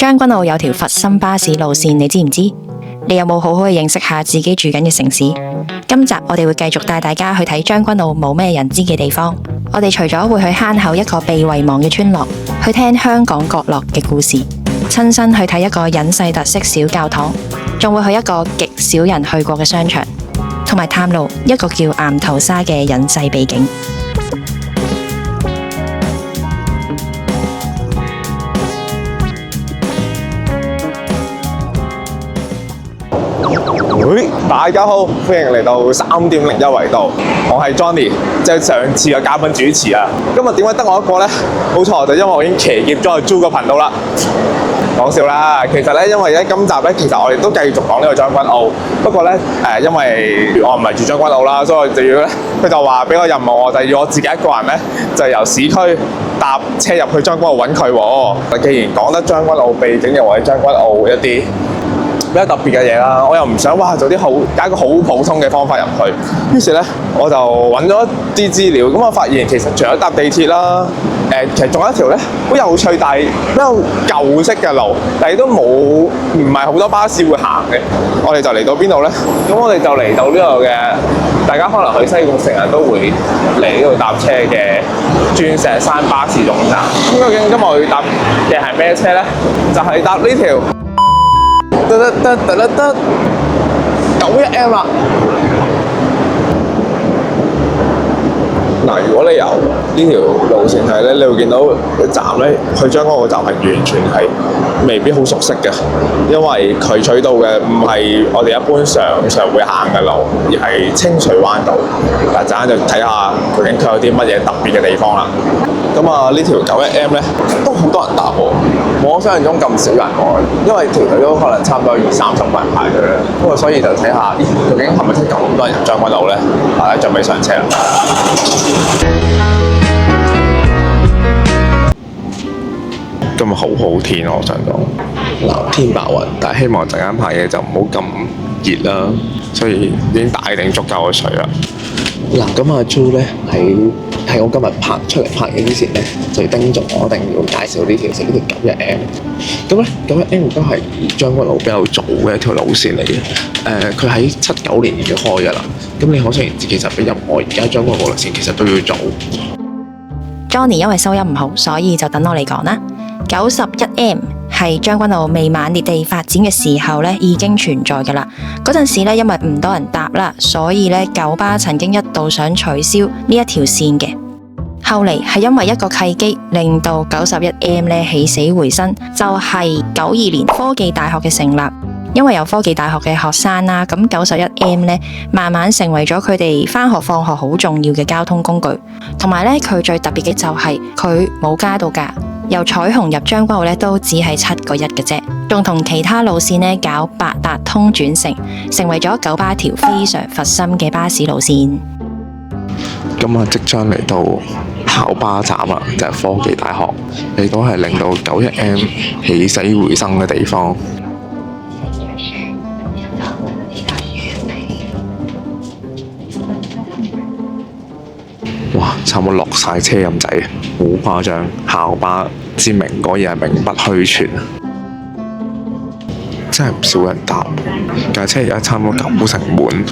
將軍澳有條佛心巴士路線，你知唔知？你有冇好好去認識下自己住緊嘅城市？今集我哋會繼續帶大家去睇將軍澳冇咩人知嘅地方。我哋除咗會去坑口一個被遺忘嘅村落，去聽香港角落嘅故事，親身去睇一個隱世特色小教堂，仲會去一個極少人去過嘅商場，同埋探路一個叫岩頭沙嘅隱世秘境。大家好，歡迎嚟到3.01維度，我係 Johnny， 即係上次嘅嘉賓主持啊。今日點解得我一個呢？冇錯，就因為我已經騎劫咗去 Joe 個頻道啦。講笑啦，其實咧，因為咧今集咧，其實我哋都繼續講呢個將軍澳。不過咧，因為我唔係住將軍澳啦，所以我就要咧，佢就話俾個任務我，就要我自己一個人咧，就由市區搭車入去將軍澳揾佢喎。既然講得將軍澳秘境，又或者將軍澳一啲比較特別嘅嘢啦，我又唔想做啲揀一個好普通嘅方法入去。於是咧，我就揾咗啲資料，咁我發現其實除咗搭地鐵啦，其實仲有一條咧好有趣，但係比較舊式嘅路，但係都唔係好多巴士會行嘅。我哋就嚟到邊度咧？咁我哋就嚟到呢度嘅，大家可能去西貢成日都會嚟呢度搭車嘅鑽石山巴士總站。咁究竟今日我要搭嘅係咩車咧？就係搭呢條91M 啦。嗱，如果你由呢條路線睇咧，你會見到站咧去將軍澳站係完全係未必好熟悉嘅，因為佢取道嘅唔係我哋一般常會行嘅路，而係清水灣道。嗱，陣間就睇下究竟佢有啲乜嘢特別嘅地方啦。咁呢條91M咧都好多人搭喎，冇我想象中咁少人喎，因為條隊都可能差唔多20-30個人排隊啦。不過所以就睇下，究竟係咪真係咁多人入將軍澳咧？大家準備上車啦！今日好好天，我想講藍天白雲，但係希望陣間拍嘢就唔好咁熱啦，所以已經帶定足夠嘅水啦。嗱，咁阿 Jo 咧喺我今日出嚟拍嘢之前咧，就叮囑我一定要介紹呢條 91M。咁咧91M 都係將軍澳比較早嘅一條路線嚟嘅。佢喺79年已經開㗎啦。咁你可想而知，其實比任何而家將軍澳路線其實都要早。Johnny 因為收音唔好，所以就等我嚟講啦。91M 係將軍澳未猛烈地發展嘅時候咧，已經存在㗎啦。嗰陣時咧，因為唔多人搭啦，所以咧九巴曾經一度想取消呢一條線嘅。後嚟係因為一個契機，令到91M 咧起死回生，就係92年科技大學嘅成立。因為有科技大學嘅學生啦，咁91M 咧慢慢成為咗佢哋返學放學好重要嘅交通工具。同埋咧，佢最特別嘅就係佢冇加到價。由彩虹入將軍澳咧都只係7個1嘅啫，仲同其他路線咧搞八達通轉乘，成為咗九巴條非常佛心嘅巴士路線。咁即將嚟到考巴站啦，就係科技大學，亦都係令到91M起死回生嘅地方。哇！差唔多落晒車咁滯，好誇張。校巴之名果然係名不虛傳，真係唔少人搭。架車而家差唔多9成滿，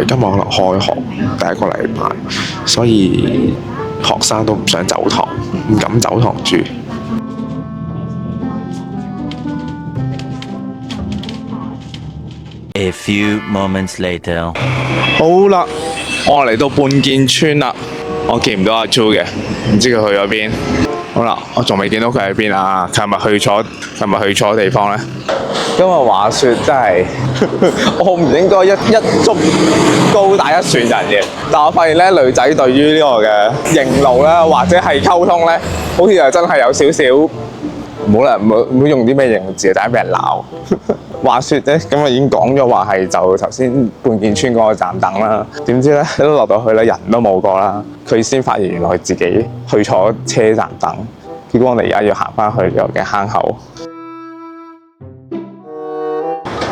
今日可能開學第一個禮拜，所以學生都唔想走堂，唔敢走堂住。A few moments later， 好啦，我嚟到半建村啦，我見唔到阿 Jo 嘅，唔知佢去咗邊。好啦，我仲未見到佢喺邊啊！佢係咪去錯地方咧？今日話説真係，我唔應該一足高大一船人嘅，但我發現咧女仔對於呢個嘅認路咧，或者係溝通咧，好似又真係有少少。唔好用啲咩形容字，等下俾人鬧。話説咧，咁我已經講咗話係就頭先半建村嗰個站等啦。點知咧都落到去咧，人都冇個啦。佢先發現原來自己去錯車站等，結果我哋而家要行翻去呢個嘅坑口。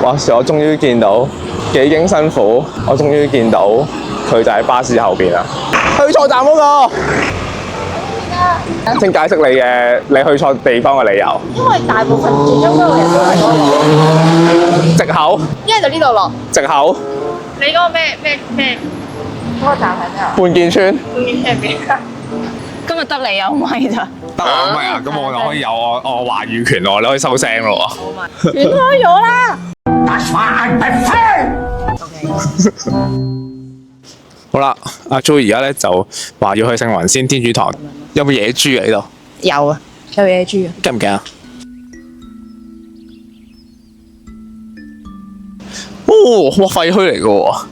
話説我終於見到，幾經辛苦，我終於見到佢就喺巴士後邊啦。去錯站嗰個。請解釋你去錯地方嘅理由。因為大部分其中嗰個人都係嗰個，藉口，一係就呢度落。藉口。你嗰個咩？嗰個站係咩啊？半件村。半件車邊？今日得你有咪咋？得我咪啊，咁我就可以有我話語權咯，你可以收聲咯喎。斷開咗啦。好啦，阿 Jo 而家咧就話要去聖雲仙天主堂，有冇野豬啊呢度？有啊，有野豬啊。驚唔驚啊？哦，哇，廢墟嚟嘅喎。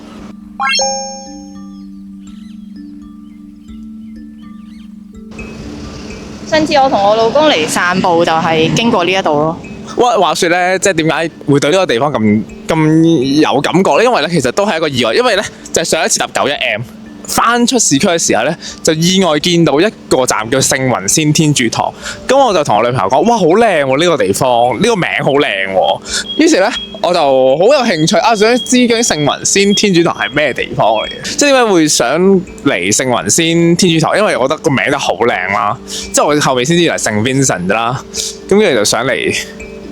上次我同我老公嚟散步就係經過呢一度咯。哇，話說咧，即係點解會對呢個地方咁有感覺咧？因為咧，其實都係一個意外，因為咧就係上一次搭91M 翻出市區嘅時候咧，就意外見到一個站叫聖雲仙天主堂。咁我就同我女朋友講：哇，好靚喎！呢個地方，呢個名好靚喎。於是咧，我就好有興趣啊，想知究竟聖雲仙天主堂係咩地方嚟嘅？即係點解會想嚟聖雲仙天主堂？因為我覺得個名都好靚啦。即係我後尾先知嚟聖 Vincent 啦。咁跟住就想嚟。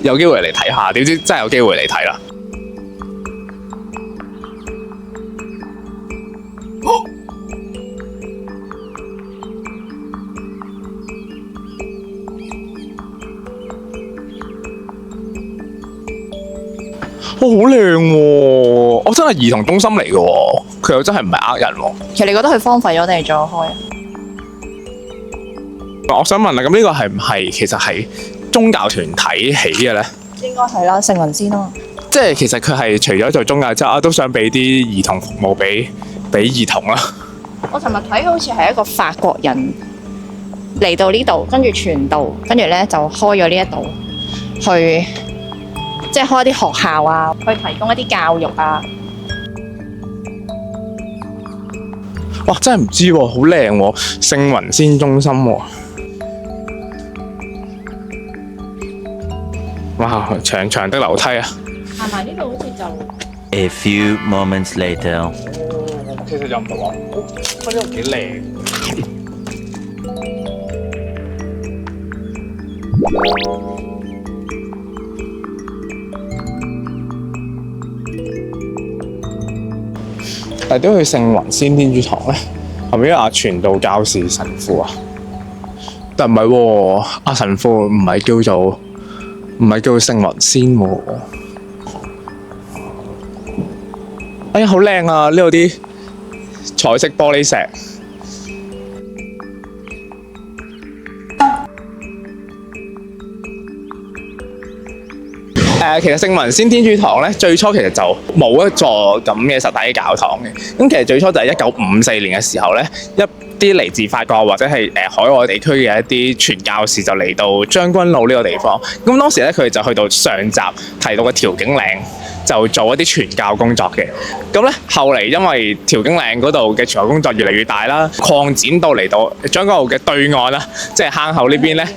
有機會嚟睇下，點知真係有機會嚟睇啦！好靚喎！我真係兒童中心嚟嘅喎，佢又真係唔係呃人喎。其實你覺得佢荒廢咗定係再開啊？我想問啦，咁呢個係唔係其實係宗教團體起嘅咧？應該係啦，聖雲仙啊嘛。即係其實佢係除咗做宗教之後，都想俾啲兒童服務俾兒童啦。我尋日睇好似係一個法國人嚟到呢度，跟住傳道，跟住咧就開咗呢一度，去即係開一啲學校啊，去提供一啲教育啊。哇！真係唔知喎，好靚喎，聖雲仙中心喎。哇！長長的樓梯啊！行埋呢度好似就 A few moments later. 其實又唔同喎，呢度幾靚。但係點解去聖雲仙天主堂咧？係咪因為阿傳道教士神父啊？但唔係喎，阿神父唔係叫做聖雲仙喎。哎呀，好靚啊！呢度啲彩色玻璃石。其實聖雲仙天主堂咧，最初其實就冇一座咁嘅實體教堂嘅。咁其實最初就係1954年嘅時候咧，一啲嚟自法國或者係海外地區嘅一啲傳教士就嚟到將軍澳呢個地方。咁當時咧，佢哋就去到上集提到嘅調景嶺，就做一啲傳教工作嘅。咁咧後嚟因為調景嶺嗰度嘅傳教工作越嚟越大啦，擴展到嚟到將軍澳嘅對岸啦，即係坑口呢邊咧，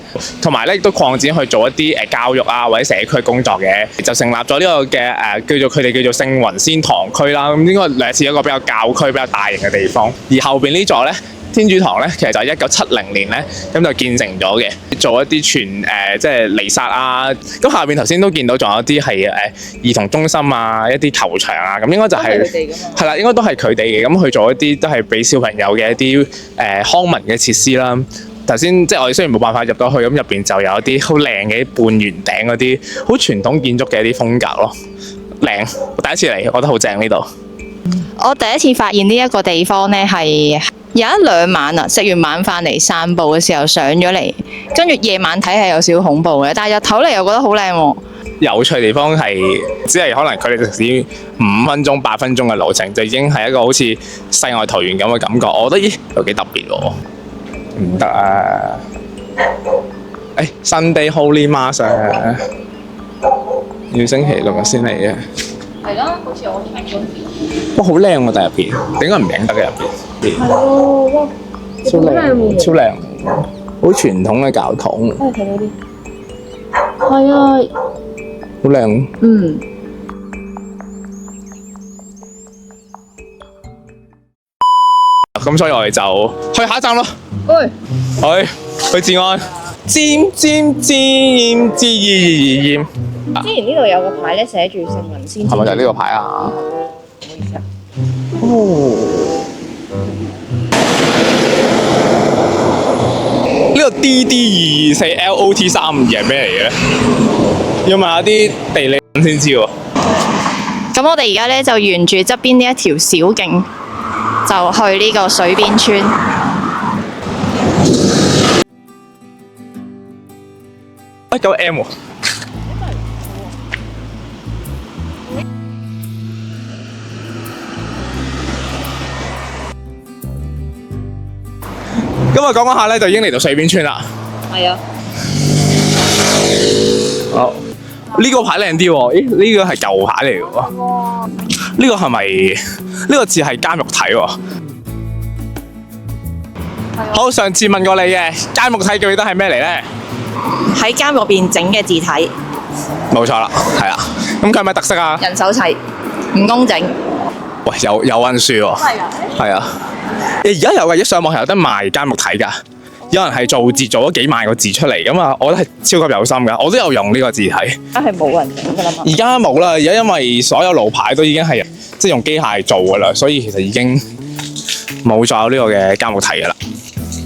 同埋咧亦都擴展去做一啲教育啊或者社區工作嘅，就成立咗呢個嘅佢哋叫做聖雲仙堂區啦。咁應該類似一個比較教區比較大型嘅地方。而後邊呢座咧天主堂咧，其實就係1970年咧咁就建成咗嘅，做一啲即係彌撒啊。咁下邊頭先都見到仲有啲係兒童中心啊，一啲球場啊，咁應該就係啦，應該都係佢哋嘅。咁去做一啲都係俾小朋友嘅一啲康文嘅設施啦。頭先即係我哋雖然冇辦法入到去，咁入邊就有一啲好靚嘅半圓頂嗰啲好傳統建築嘅一啲風格咯，靚！我第一次嚟，我覺得好正呢度。我第一次發現呢一個地方咧，係有一兩晚啊，食完晚飯嚟散步嘅時候上咗嚟，跟住夜晚睇係有少少恐怖嘅，但係日頭嚟又覺得好靚喎。有趣地方係只係可能佢哋只5分鐘、8分鐘嘅路程，就已經係一個好似世外桃源咁嘅感覺。我覺得又幾特別喎。唔得啊！Sunday Holy Mass 啊，要星期6日先嚟嘅。係咯，好似我睇嗰邊。哇，好靚喎！但入邊點解唔影得嘅入邊？係喎，哇！超靚，超靚，好傳統嘅教堂。睇到啲。係啊。好靚。嗯。咁所以我哋就去下一站咯。去。去。去治安，尖尖尖尖尖，之前呢度有個牌咧，寫住聖文先知。係咪就係呢個牌啊？唔好意思啊。哦，呢個 DD224LOT32係咩嚟嘅咧？要問下啲地理先知喎。咁我哋而家咧就沿住側邊呢一條小徑，就去呢個水邊村。9M 喎。今日講下咧，就已經嚟到水邊村啦。係啊。好，呢個牌靚啲喎，咦？呢個係舊牌嚟嘅喎。呢個係咪？呢個字係監獄體喎。好，上次問過你嘅監獄體記得係咩嚟咧？喺監獄入邊整嘅字體。冇錯啦，係啦。咁佢係咪特色啊？人手砌，唔工整。喂，有溫書喎。係啊。係啊。而家有嘅，一上網係有得賣監獄體㗎。有人係做字做咗幾萬個字出嚟，咁啊，我覺得係超級有心㗎。我都有用呢個字體。而家係冇人整㗎啦嘛。而家冇啦，而家因為所有路牌都已經係即係用機械做㗎啦，所以其實已經冇咗呢個嘅監獄體㗎啦。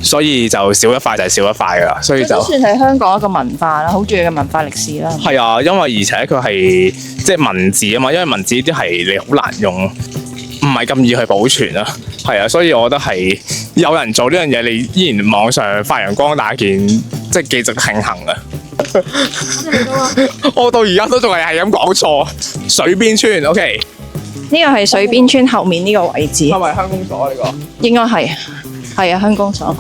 所以就少一塊就係少一塊㗎啦，所以就都算係香港一個文化啦，好重要嘅文化歷史啦。係啊，因為而且佢係即係文字啊嘛，因為文字呢啲係你好難用，唔係咁易去保存啊。係啊，所以我覺得係有人做呢樣嘢，你依然網上發揚光大件，即係幾值慶幸啊！我到而家都仲係咁講錯，水邊村 OK。呢個係水邊村後面呢個位置。係咪鄉公所啊？呢個應該係啊，鄉公所。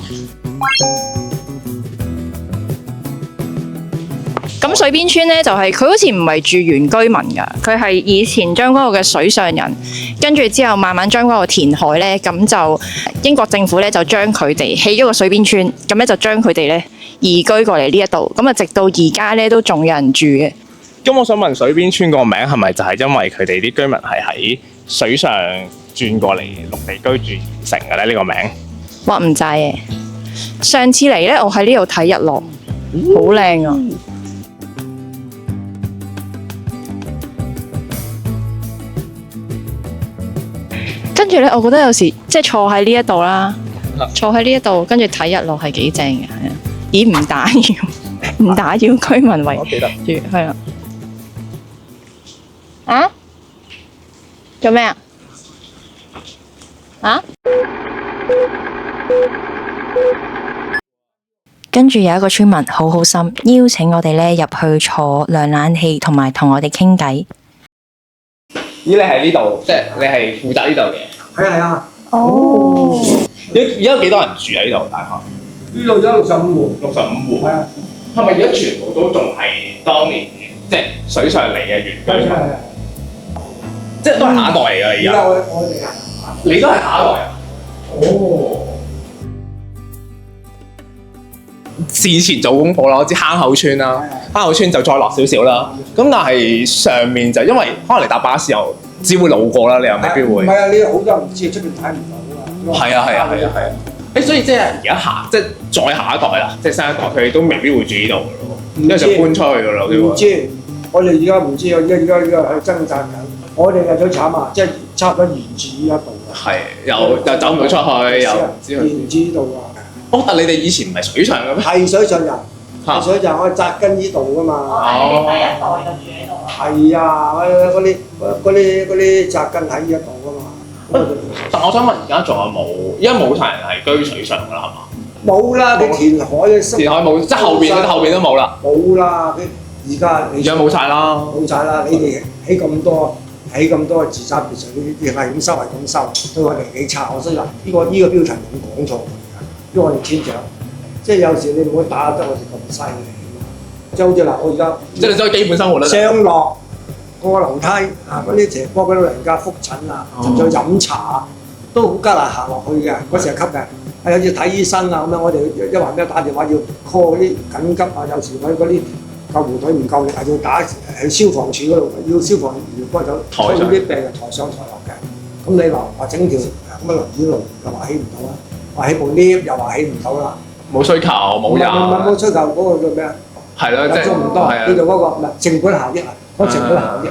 咁水邊村咧就係佢好似唔係住原居民㗎，佢係以前將軍澳嘅水上人，跟住之後慢慢將軍澳填海咧，咁就英國政府咧就將佢哋起咗個水邊村，咁咧就將佢哋咧移居過嚟呢一度，咁啊直到而家咧都仲有人住嘅。咁我想問水邊村個名係咪就係因為佢哋啲居民係喺水上轉過嚟陸地居住成嘅咧？呢個名哇唔制嘅，上次嚟咧我喺呢度睇日落，好靚啊！跟住咧，我覺得有時即係坐喺呢一度啦，坐喺呢一度，跟住睇日落係幾正嘅，係啊！咦，唔打擾，唔打擾居民為住，係啦。啊？做咩啊？啊？跟住有一個村民好好心，邀請我哋咧入去坐涼冷氣，同埋同我哋傾偈。咦，你喺呢度，即係你係負責呢度嘅？係啊係啊。哦。而家有幾多人住喺呢度？大概呢度有65戶。 65戶。係啊。係咪而家全部都仲係當年即係水上嚟嘅原居民？係。即係都係下一代嚟㗎而家。我哋啊。你都係下一代啊？哦。事前做功課啦，我知坑口村啦，坑口村就再落少少啦。咁但係上面就因為可能你搭巴士又只會路過啦，你又未必會。唔係啊，你好多人唔知，出邊睇唔到啊。係啊。所以即係而家即係再下一代啦，即係新一代，佢哋都未必會住呢度㗎咯，因為就搬出去㗎啦。唔知，我哋而家唔知啊，而家喺掙扎緊。我哋又最慘啊，即係差唔多沿住呢一度啊。係，又走唔到出去，又唔知去。沿住呢度啊。哦，但你哋以前唔係水上嘅咩？係水上人，係水上我扎根呢度㗎嘛。哦，第一代就住喺度啊。係啊，嗰啲扎根喺呢一度㗎嘛。但我想問，而家仲有冇？而家冇晒人係居水上㗎啦，係嘛？冇啦，佢填海嘅。填海冇，即係後邊都冇啦。冇啦，而家冇晒啦。冇晒啦！你哋起咁多住宅別墅，呢啲係咁收係咁收，對我哋幾差。我雖然呢個標題冇講錯。因為我哋村長，即係有時你唔好打得我哋咁犀利，即係好似嗱，我而家即係你都係基本生活啦。上落個樓梯啊，嗰啲斜坡嗰啲老人家覆診啊，甚至飲茶啊，都好艱難行落去嘅，嗰時係級嘅。係有時睇醫生啊咁樣，我哋一話咩打電話要 call 嗰啲緊急啊，有時嗰啲救護隊唔夠力，係要打喺消防處嗰度，要消防員幫手推啲病人抬上抬落嘅。咁你話整條咁嘅輪椅路又話起唔到啦。話起部 lift 又話起唔到啦，冇需求冇人，冇需求嗰個叫咩啊？係咯，即係入咗唔多，係啊叫做嗰個唔係成本效益啊，嗰成本效益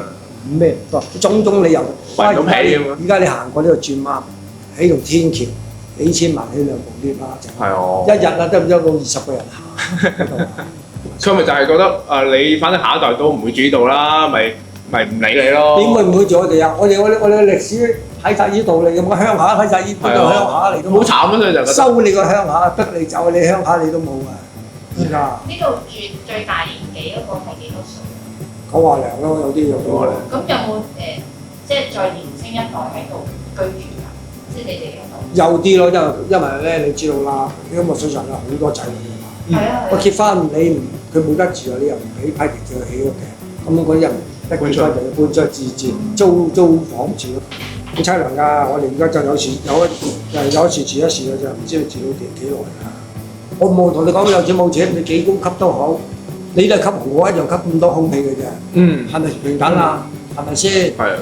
咩唔多，種種理由。圍到皮咁樣而家你行過呢度轉彎，起條天橋，幾千萬起兩部 lift 啦，係哦。一日啊得唔得到20個人行？佢咪就係覺得你反正下一代都唔會注意到啦，咪唔理你咯。點會唔會做我哋啊？我哋嘅歷史睇晒呢道理咁，鄉下睇晒呢邊度鄉下嚟都好慘啊！所以就覺得收你個鄉下，得你走，你鄉下你都冇啊！而家呢度住最大年紀嗰個係幾多歲？ 90零咯，有啲有啲。咁有冇即係再年青一代喺度居住㗎？即係你哋嗰度？有啲咯，因為咧你知道啦，音樂水上有好多仔女㗎嘛。係啊我結婚佢冇得住啊，你又唔俾批條叫佢起屋嘅，咁嗰啲人一結婚就要搬出去自住，租房住咯。好凄涼㗎！我哋而家就有時住一時嘅啫，唔知你住到幾耐啊！我冇同你講有錢冇錢，你幾高級都好，你都係吸我一樣吸咁多空氣嘅啫。嗯係咪平等啊？係咪先？係啊，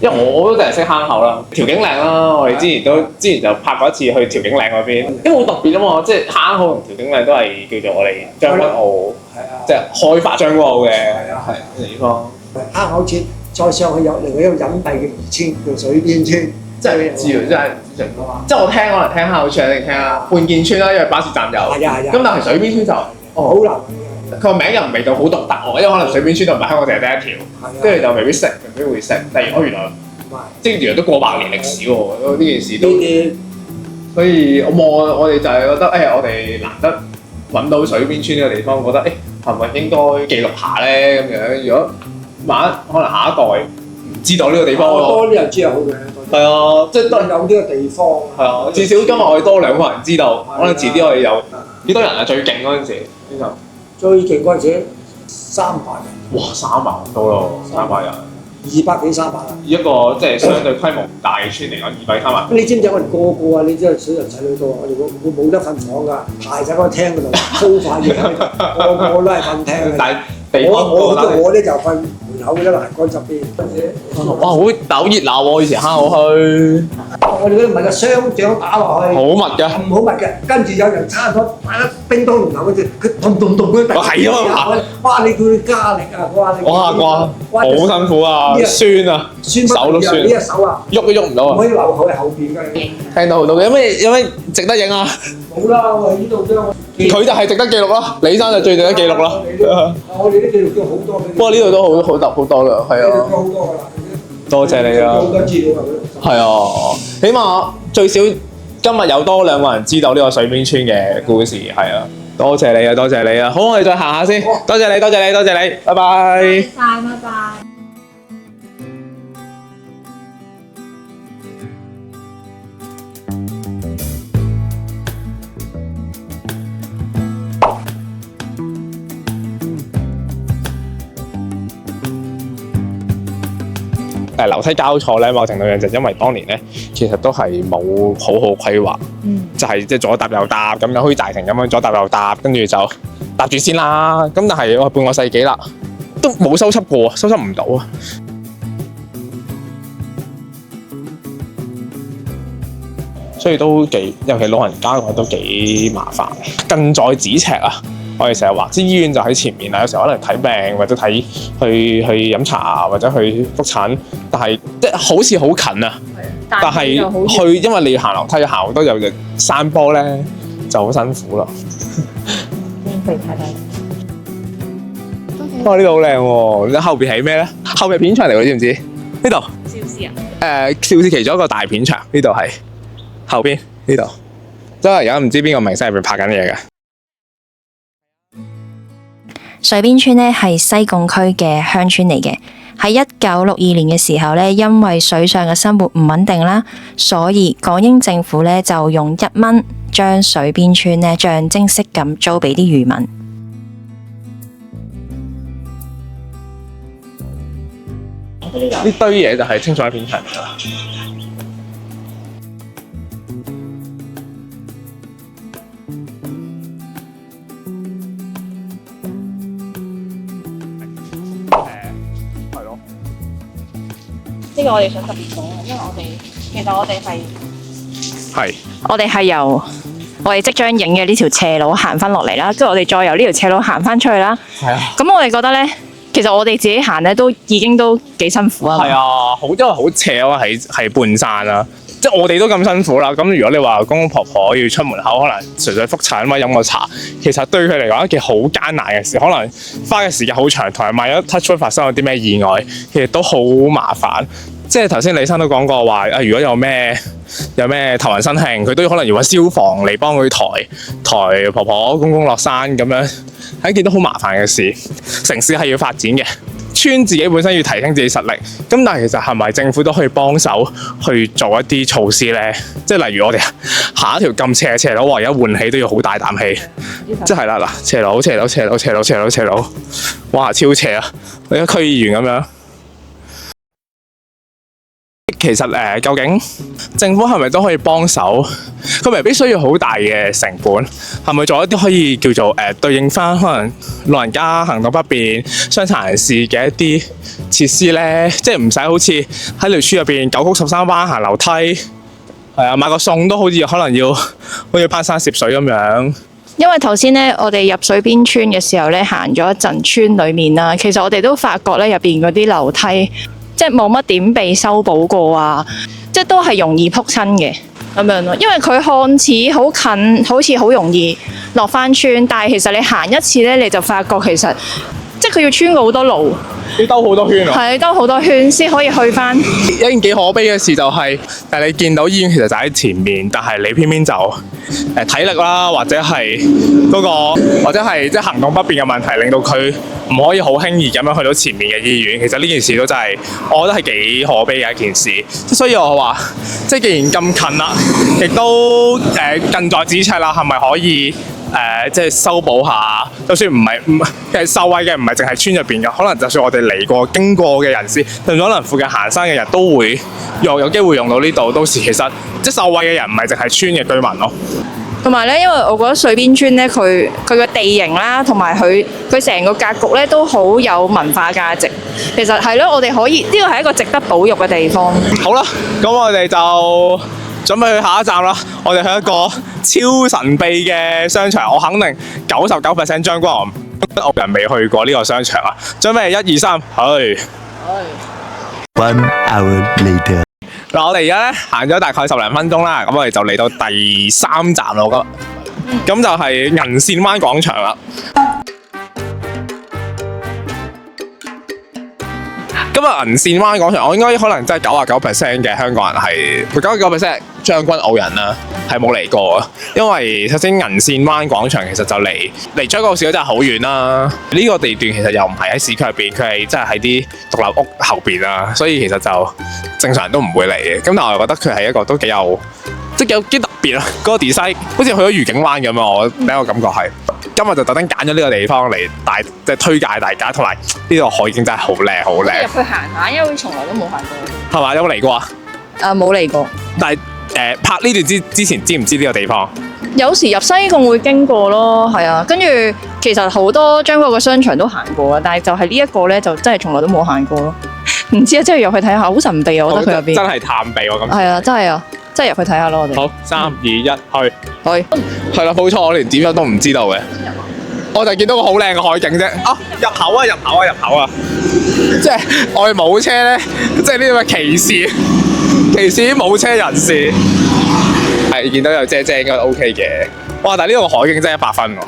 因為我都淨係識坑口啦，調景嶺啦，我哋之前就拍過一次去調景嶺嗰邊，因為好特別啊嘛，即係坑口同調景嶺都係叫做我哋將軍澳，係啊，即係開發將軍澳嘅係地方。坑口村再上去有另外一個隱蔽嘅漁村叫水邊村，真係唔知喎，真係唔知情況。即係我聽可能聽坑口村，定聽啊半建村啦，因為巴士站有。係啊係啊。咁但係水邊村就好難佢個名又唔味道好獨特喎，因為可能水邊村就唔係香港淨係得一條，跟住就未必識，未必會識。例如原來即係原來都過百年歷史喎，呢件事都。所以我哋就係覺得我哋難得揾到水邊村呢個地方，覺得係咪應該記錄下咧咁樣？如果萬一可能下一代唔知道呢個地方，多啲人知係好嘅。係啊，即係都有呢個地方。係啊，至少今日我哋多2個人知道，可能遲啲我哋有幾多人啊？最勁嗰陣時呢度。最勁嗰陣時300人。哇！300咁多咯，300人。 200幾300啦。以一個即係相對規模大嘅村嚟講，200、300。你知唔知我哋個啊？你知係水人仔女多，我哋冇得瞓房㗎，排晒嗰個廳嗰度，鋪塊嘢喺度，個都係瞓廳嘅。但係地方我咧就瞓門口嘅欄杆側邊。哇！好熱鬧喎，以前坑我去。我哋嗰啲唔係個雙掌打落去。好密㗎。唔好密嘅，跟住有人差唔多打得乒乓龍頭嗰隻，佢咚咚咚嗰啲。係啊！哇！你叫佢加力啊！哇！好辛苦啊，酸啊，手都酸。呢隻手啊，喐都喐唔到啊！唔可以留佢喺後邊㗎。聽到好多嘅，有咩值得影啊？冇啦，我喺呢度啫。佢就係值得記錄咯，李生就最值得記錄咯。我哋啲記錄都好多。不過呢度都好多㗎，係啊。好多㗎啦。多謝你啊！好多資料啊！係啊，起碼最少今日有多2個人知道呢個水邊村嘅故事，係啊。多謝你啊，多謝你啊！好，我哋再行下先。多謝你，多謝你，多謝你，拜拜。晒，拜拜。樓梯交錯咧，某程度上就因為當年咧，其實都係冇好好規劃，就係即係左搭右搭咁樣，好似大城咁樣左搭右搭，跟住就搭住先啦。咁但係半個世紀啦，都冇修葺過，修葺唔到啊！所以都幾，尤其老人家嘅話都幾麻煩，近在咫尺啊！我哋成日話，啲醫院就喺前面啊，有時候可能睇病或者去飲茶或者去覆診，但係即係好似好近啊，但係去因為你要行樓梯行好多又山坡咧，就好辛苦啦。肥太太。哇！呢度好靚喎，你睇後邊係咩咧？後邊片場嚟喎，知唔知？呢度。邵氏啊？邵氏其中一個大片場，呢度係後邊呢度，真係而家唔知邊個明星入邊拍緊嘢嘅。水邊村呢係西貢區嘅鄉村嚟嘅，喺1962年嘅時候呢，因為水上嘅生活唔穩定啦，所以港英政府呢就用1蚊將水邊村呢象徵式咁租俾啲漁民。呢堆嘢就係清楚一片場㗎啦。呢個我哋想特別講，因為我哋係由我哋即將影嘅呢條斜路行翻落嚟啦，跟住我哋再由呢條斜路行翻出去啦。係啊。咁我哋覺得咧，其實我哋自己行咧都已經都幾辛苦啊。係啊，因為好斜啊，係半山啊。即係我哋都咁辛苦啦，咁如果你話公公婆婆要出門口，可能純粹覆診或者飲個茶，其實對佢嚟講一件好艱難嘅事，可能花嘅時間好長，同埋萬一 touch wood 發生咗啲咩意外，其實都好麻煩。即係頭先李生都講過話，如果有咩頭暈身㷫，佢都可能要揾消防嚟幫佢抬婆婆公公落山咁樣，係一件都好麻煩嘅事。城市係要發展嘅。村自己本身要提升自己實力，咁但係其實係咪政府都可以幫手去做一啲措施咧？即係例如我哋下一條咁斜嘅斜路，而家換氣都要好大啖氣，即係啦嗱，斜路，哇超斜啊！你個區議員咁樣。其實究竟政府係咪都可以幫手？佢未必需要好大嘅成本，係咪做一啲可以叫做對應翻可能老人家行動不便、傷殘人士嘅一啲設施咧？即係唔使好似喺條村入邊9曲13彎行樓梯，係啊，買個餸都好似可能要好似攀山涉水咁樣。因為頭先咧，我哋入水邊村嘅時候咧，行咗一陣村裡面啦，其實我哋都發覺咧，入邊嗰啲樓梯即係冇乜點被修補過啊，即係都係容易仆親嘅咁樣咯。因為佢看似好近，好似好容易落翻村，但係其實你行一次咧，你就發覺其實即係佢要穿過好多路，要兜好多圈啊！係兜好多圈先可以去翻。一件幾可悲嘅事就係、但係你見到醫院其實就喺前面，但係你偏偏就體力啦，或者係或者係即係行動不便嘅問題，令到佢唔可以好輕易咁樣去到前面嘅醫院。其實呢件事都真係，我覺得係幾可悲嘅一件事。所以我話，即係既然咁近啦，亦都近在咫尺啦，係咪可以？即係修補下，就算其實受惠嘅唔係淨係村入邊嘅，可能就算我哋嚟過經過嘅人士，甚至可能附近行山嘅人都會有機會用到呢度。到時其實即係受惠嘅人唔係淨係村嘅居民咯。同埋咧，因為我覺得水邊村咧，佢嘅地形啦，同埋佢成個格局咧，都好有文化價值。其實係咯，我哋可以呢個係一個值得保育嘅地方。好啦，咁我哋就準備去下一站啦。我哋去一個超神秘嘅商場，我肯定99% 將軍澳人未去過呢個商場啊！準備1、2、3，去。1 hour later。嗱，我哋而家咧行咗大概10零分鐘啦，咁我哋就嚟到第3站啦，我覺得。咁就係銀線灣廣場啦。今日銀線灣廣場，我應該可能真係99% 嘅香港人係99% 將軍澳人啦，係冇嚟過啊。因為首先銀線灣廣場其實就離將軍澳市區真係好遠啦。呢個地段其實又唔係喺市區入邊，佢係真係喺啲獨立屋後邊啊，所以其實就正常人都唔會嚟嘅。咁但係我又覺得佢係一個都幾有特別啊！嗰個 design 好似去咗愉景灣咁啊！我第一個感覺係。今日就特登揀咗呢個地方嚟即係推介大家，同埋呢個海景真係好靚，好靚。入去行下，因為從來都冇行過。係嘛？有冇嚟過啊？冇嚟過。但係拍呢段之前知唔知呢個地方？有時入西貢會經過咯，係啊。跟住其實好多將軍澳嘅商場都行過啊，但係就係呢一個咧，就真係從來都冇行過咯。唔知啊，真係入去睇下，好神秘啊！我覺得佢入邊真係探秘喎咁。係啊，真係啊，真係入去睇下咯，我哋。好，3、2、1，去。去。係啦，冇錯，我連點樣都唔知道嘅。我就見到個好靚嘅海景啫。啊，入口啊！即係我哋冇車咧，即係呢個歧視啲冇車人士。係見到有遮應該 OK 嘅。哇！但係呢個海景真係100分喎。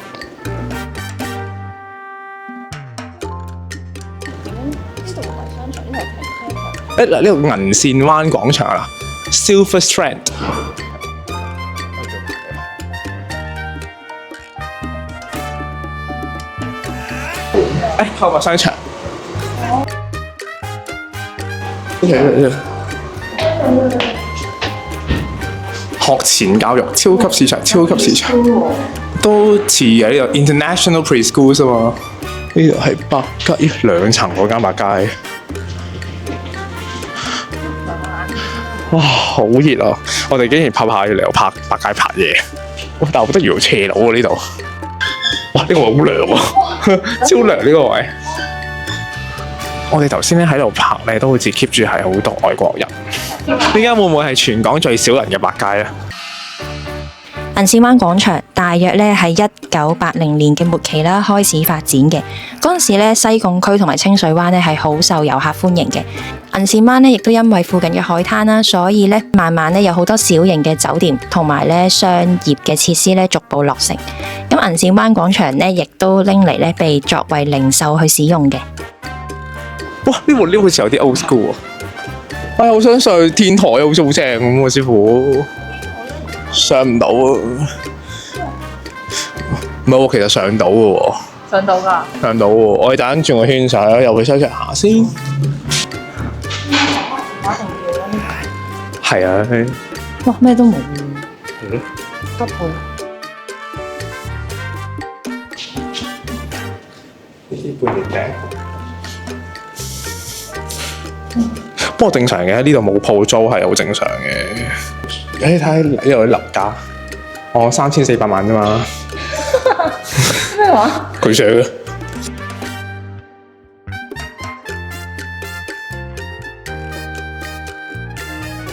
嗱，呢個銀線灣廣場啦 ，Silver Strand。開個商場。學前教育，超級市場，都似嘅呢度 International Preschool 啊嘛。呢度係百佳2層嗰間百佳。哇，好熱啊！我哋竟然拍下嚟拍百佳拍嘢。哇！但係我覺得要斜路喎呢度。哇！呢個位好涼啊，超涼呢個位。我哋頭先咧喺度拍咧，都好似 keep 住係好多外國人。呢間會唔會係全港最少人嘅百佳咧？銀銀線灣廣場大約咧係1980年嘅末期啦開始發展嘅，嗰陣時咧西貢區同埋清水灣咧係好受遊客歡迎嘅。銀線灣咧亦都因為附近嘅海灘啦，所以咧慢慢咧有好多小型嘅酒店同埋咧商業嘅設施咧逐步落成。咁銀線灣廣場咧亦都拎嚟咧被作為零售去使用嘅。哇！呢部 lift 好似有啲 old school 啊！我想上去天台，好似好正咁喎，師傅。上唔到啊！唔係喎，其實上到嘅喎。上到㗎。上到喎，我哋等陣轉個圈上去，入去商場下先。係啊。哇！咩都冇。急去。呢啲半年頂。不過正常嘅，呢度冇鋪租係好正常嘅。你睇下呢度啲樓價，我3400萬啫嘛。咩話？佢寫嘅。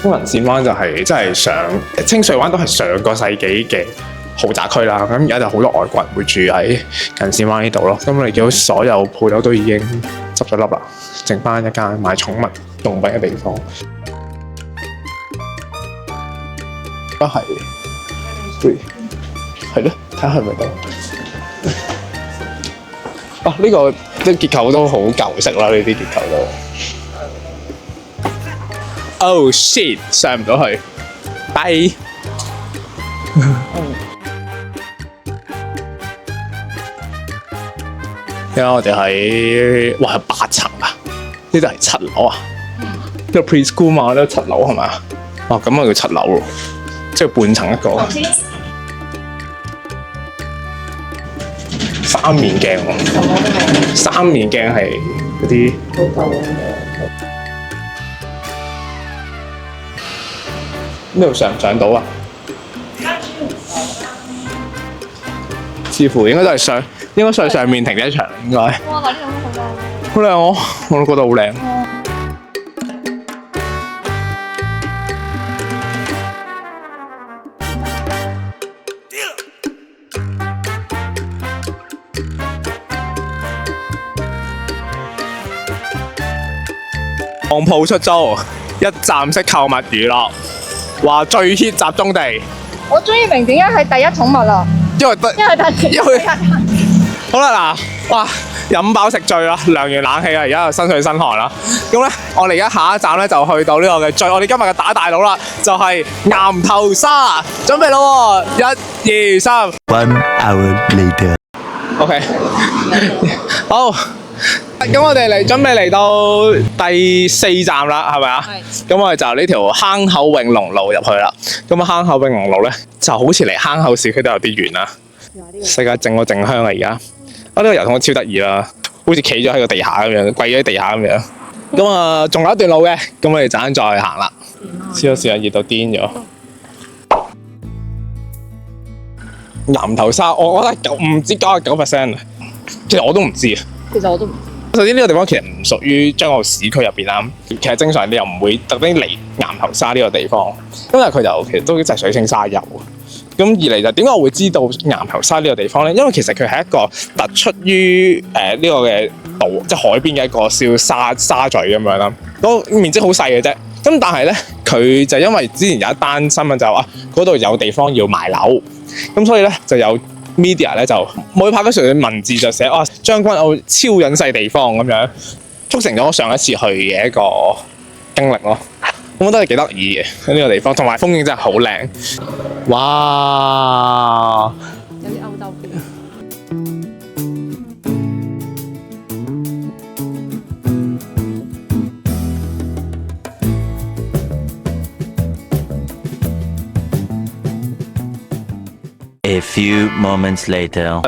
銀線灣就係真係上清水灣都係上個世紀嘅豪宅區啦。咁而家就好多外國人會住喺銀線灣呢度咯。咁你見到所有鋪頭都已經執咗笠啦，剩翻一間賣寵物用品嘅地方。都係，係咯，睇下係咪得。啊，呢個啲結構都好舊式啦，呢啲結構都。Oh shit！ 上唔到去，拜。因為我哋喺哇8層啊，呢度係7樓啊。呢個 preschool 嘛，呢7樓係咪啊？哦，咁我叫7樓喎。即係半層一個3面鏡喎，3面鏡係嗰啲呢度上唔上到啊？似乎應該都係上面停車場應該。哇！呢度好靚，好靚喎，我都覺得好靚。當鋪出租，一站式購物娛樂，話最 hit 集中地。我終於明點解係第一寵物啦，因為好啦嗱，哇飲飽食醉啦，涼完冷氣啦，而家又身水身汗啦。咁咧，我哋而家下一站咧就去到呢個嘅我哋今日嘅打大佬啦，就係岩頭沙，準備咯喎，1、2、3。1 hour later. OK， 好。咁我哋準備嚟到第4站啦，係咪啊？咁我哋就呢條坑口永隆路入去啦。咁啊，坑口永隆路咧就好似離坑口市區都有啲遠啦。世界靜香啊！而家呢個油桶超得意啦，好似企咗喺個地下咁樣，跪咗喺地下咁樣。咁啊，仲有一段路嘅，咁我哋陣間再行啦。試下熱到癲咗。岩頭沙，我覺得唔知99%啊。其實我都唔知啊。首先呢個地方其實唔屬於將軍澳市區入邊啦。其實正常你又唔會特登嚟岩頭沙呢個地方，因為佢就其實都真係水清沙幼。咁二嚟就點解我會知道岩頭沙呢個地方咧？因為其實佢係一個突出於呢個嘅島，即係海邊嘅一個小沙咀咁樣啦。嗰個面積好細嘅啫。咁但係咧，佢就因為之前有一單新聞就話嗰度有地方要賣樓，咁所以咧就有media 咧就冇拍嗰條文字就寫將軍澳超隱世地方咁樣，促成咗我上一次去嘅一個經歷咯。我覺得係幾得意嘅呢個地方，同埋風景真係好靚。哇！有啲歐洲風。A few moments later.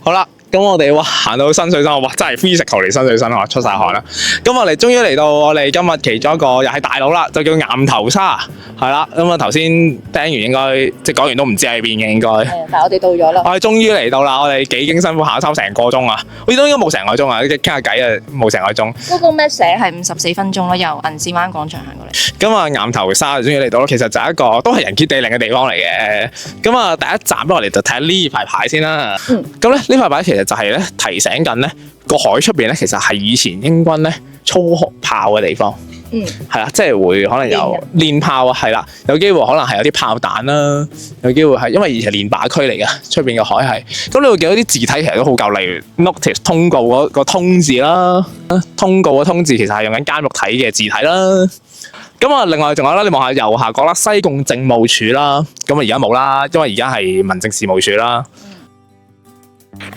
好啦，咁我哋哇行到新水山，哇真係 physical 嚟新水山啊，出晒汗啦。咁我哋終於嚟到我哋今日其中一個又係大佬啦，就叫岩頭沙，係啦。咁啊頭先聽完應該即係講完都唔知喺邊嘅應該。但係我哋到咗啦。我哋終於嚟到啦！我哋幾經辛苦考抽成個鐘啊，好似都應該冇成個鐘啊，傾下偈啊冇成個鐘。嗰個咩寫係54分鐘咯，由銀線灣廣場行過嚟。咁啊岩頭沙終於嚟到咯，其實就係一個都係人傑地靈嘅地方嚟嘅。咁啊第一站咧，我哋就睇下呢塊牌先啦。咁咧呢塊牌其實就係咧提醒緊咧個海出邊咧，其實係以前英軍咧操炮嘅地方。係啦，即係會可能有練炮啊，係啦，有機會可能係有啲炮彈啦，有機會係因為以前係練靶區嚟嘅，出邊嘅海係。咁你會見到啲字體其實都好舊，例如 notice 通告嗰個通字啦，通告嘅通字其實係用緊監獄體嘅字體啦。咁啊，另外仲有啦，你望下右下角啦，西貢政務處啦，咁啊而家冇啦，因為而家係民政事務處啦。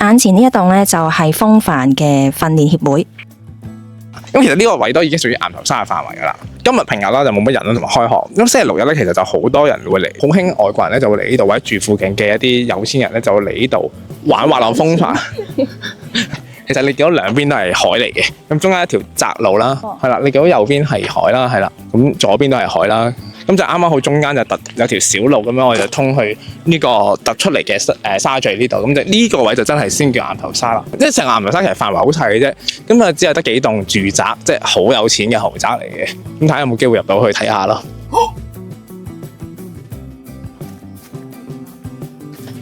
眼前呢一棟咧就係風帆嘅訓練協會。咁其實呢個位都已經屬於岩頭沙嘅範圍㗎啦。今日平日啦就冇乜人啦，同埋開學。咁星期六日咧，其實就好多人會嚟，好興外國人咧就會嚟呢度，或者住附近嘅一啲有錢人咧就會嚟呢度玩滑浪風帆。其實你見到兩邊都係海嚟嘅，咁中間一條窄路啦，係啦，你見到右邊係海啦，係啦，咁左邊都係海啦。咁就啱啱好中間就突有條小路咁樣，我哋就通去呢個突出嚟嘅沙咀呢度，咁就呢個位就真係先叫岩頭沙啦。即係成個岩頭沙其實範圍好細嘅啫，咁啊只係得幾棟住宅，即係好有錢嘅豪宅嚟嘅。咁睇下有冇機會入到去睇下咯。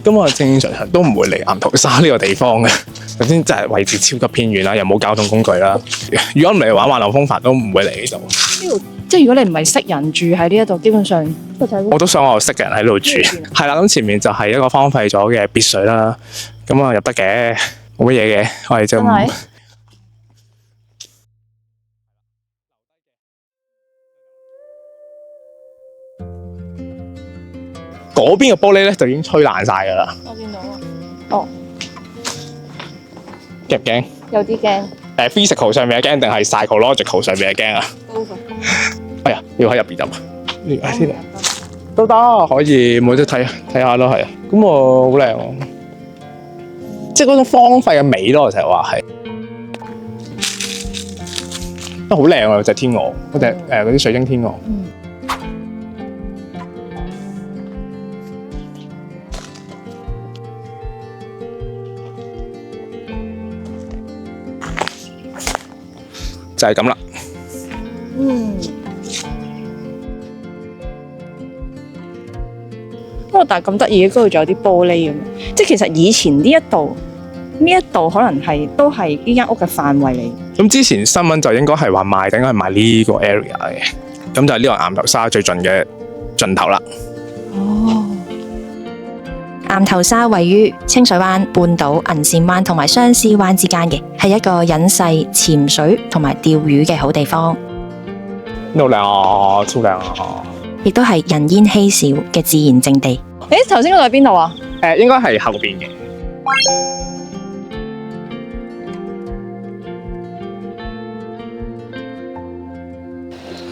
咁啊正常都唔會嚟岩頭沙呢個地方嘅。首先真係位置超級偏遠啦，又冇交通工具啦。如果唔嚟玩滑浪風帆，都唔會嚟呢度。即係如果你唔係識人住喺呢一度，基本上我都想我識嘅人喺度住。係啦，咁前面就係一個荒廢咗嘅別墅啦。咁啊入得嘅，冇乜嘢嘅，我哋就嗰邊嘅玻璃咧就已經吹爛晒㗎啦。我見到啊。哦。驚唔驚？有啲驚。physical 上面嘅驚定係 psychological 上面嘅驚啊？哎呀，要喺入邊入啊！先都得，可以冇得睇下咯，係啊。咁我好靚喎，即係嗰種荒廢嘅美咯。我成日話係，都好靚啊！隻天鵝，嗰隻嗰啲水晶天鵝。就係咁啦。不過但係咁得意，嗰度仲有啲玻璃咁，即係其實以前呢一度可能都係呢間屋嘅範圍嚟。咁之前新聞就應該係話賣，應該係賣呢個 area 嘅，咁就係呢個岩頭沙最盡嘅盡頭啦。岩頭沙位於清水灣、半島、銀線灣同埋相思灣之間嘅，係一個隱世潛水同埋釣魚嘅好地方。呢度靚啊，超靚啊！亦都係人煙稀少嘅自然勝地。誒，頭先嗰度係邊度啊？應該係後邊嘅。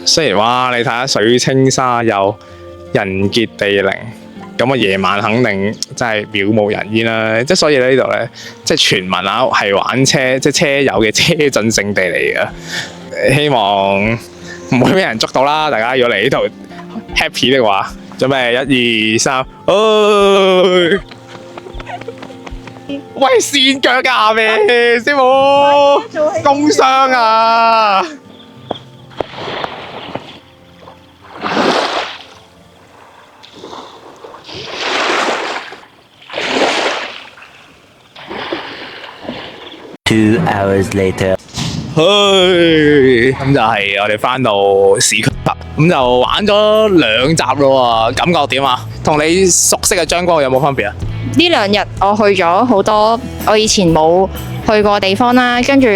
雖然話你睇下水清沙幼，人傑地靈。咁啊，夜晚肯定真係渺無人煙啦！即係所以呢度咧，即係傳聞啊，係玩車即係車友嘅車震聖地嚟嘅。希望唔會俾人捉到啦！大家如果嚟呢度 happy 的話，準備1、2、3，喂，跣腳㗎下面，師傅，工傷啊！2 hours later，咁就係我哋返到市區啦，咁就玩咗2集咯喎，感覺點啊？同你熟悉嘅將軍澳有冇分別啊？呢2日我去咗好多我以前冇去過地方啦。跟住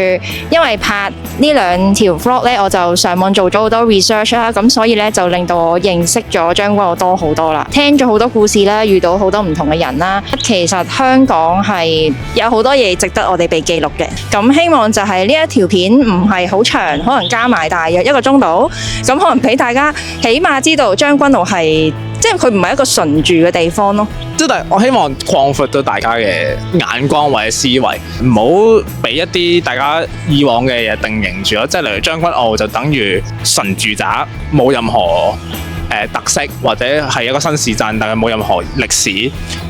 因為拍呢兩條 vlog 咧，我就上網做咗好多 research 啦，咁所以咧就令到我認識咗將軍澳多好多啦，聽咗好多故事啦，遇到好多唔同嘅人啦。其實香港係有好多嘢值得我哋被記錄嘅。咁希望就係呢一條片唔係好長，可能加埋大約1個鐘度，咁可能俾大家起碼知道將軍澳係即係佢唔係一個純住嘅地方咯。即係我希望擴闊到大家嘅眼光或者思維，唔好俾一啲大家以往嘅嘢定型住咯。即係例如將軍澳就等於純住宅，冇任何特色，或者係一個新市鎮，但係冇任何歷史。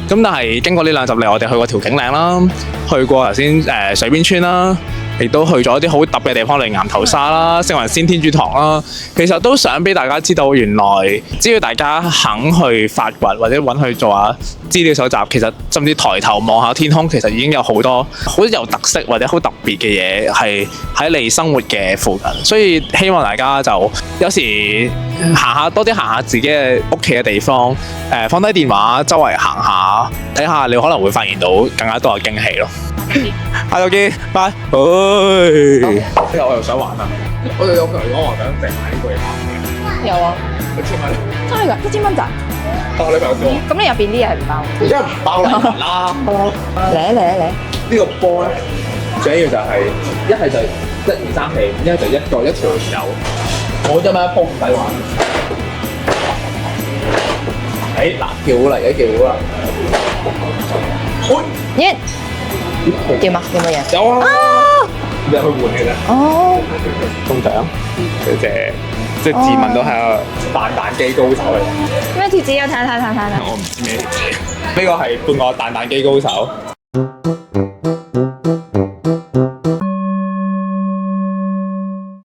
咁但係經過呢2集嚟，我哋去過調景嶺啦，去過頭先水邊村啦。亦都去咗一啲好特別嘅地方，例如岩頭沙啦、聖雲仙天主堂啦。其實都想俾大家知道，原來只要大家肯去發掘或者揾去做下資料搜集，其實甚至抬頭望下天空，其實已經有好多好有特色或者好特別嘅嘢係喺你生活嘅附近。所以希望大家就有時多啲行下自己嘅屋企嘅地方，放低電話，周圍行下，睇下你可能會發現到更加多嘅驚喜咯。下次見，拜。之後我又想玩啊！我哋有朋友講話想訂買呢個嘢玩嘅。有啊，1000蚊。真係㗎，1000蚊咋？我女朋友叫我。咁你入邊啲嘢係唔包？而家唔包啦。嚟！呢個波咧，最緊要就係一係就1、2、3、4，一係就一條友。冇咗咩一鋪唔使玩。嗱，叫好嚟嘅，叫好啦。點啊？有冇嘢？有啊！你去換嘅啫。哦，通常佢隻即係自問都係個彈機高手嚟。咩貼紙啊？睇。我唔知咩貼紙。呢個係半個彈機高手。